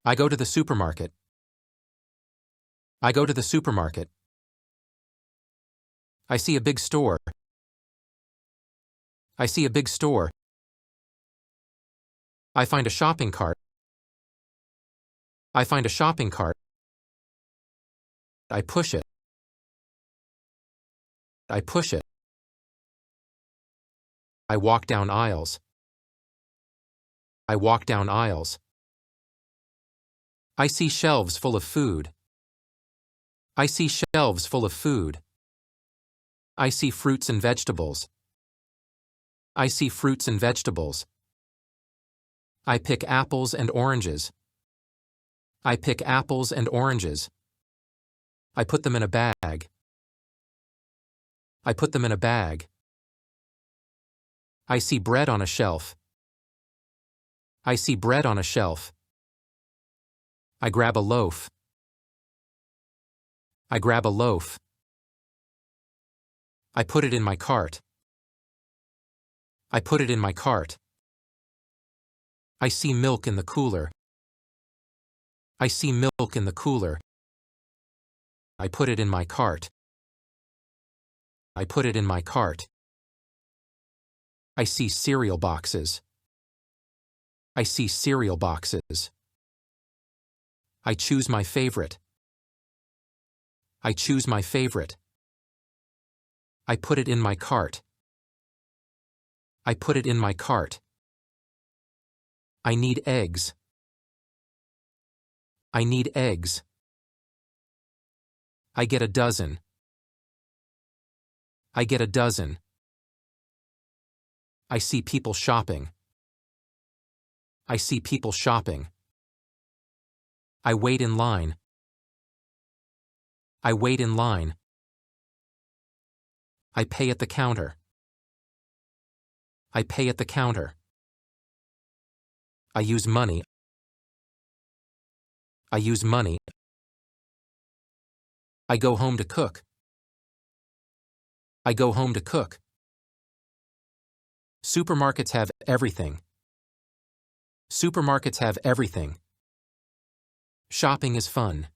I go to the supermarket. I go to the supermarket. I see a big store. I see a big store. I find a shopping cart. I find a shopping cart. I push it. I push it. I walk down aisles. I walk down aisles. I see shelves full of food. I see shelves full of food. I see fruits and vegetables. I see fruits and vegetables. I pick apples and oranges. I pick apples and oranges. I put them in a bag. I put them in a bag. I see bread on a shelf. I see bread on a shelf. I grab a loaf. I grab a loaf. I put it in my cart. I put it in my cart. I see milk in the cooler. I see milk in the cooler. I put it in my cart. I put it in my cart. I see cereal boxes. I see cereal boxes. I choose my favorite. I choose my favorite. I put it in my cart. I put it in my cart. I need eggs. I need eggs. I get a dozen. I get a dozen. I see people shopping. I see people shopping. I wait in line. I wait in line. I pay at the counter. I pay at the counter. I use money. I use money. I go home to cook. I go home to cook. Supermarkets have everything. Supermarkets have everything. Shopping is fun.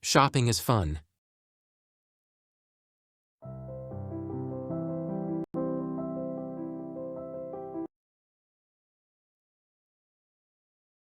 Shopping is fun.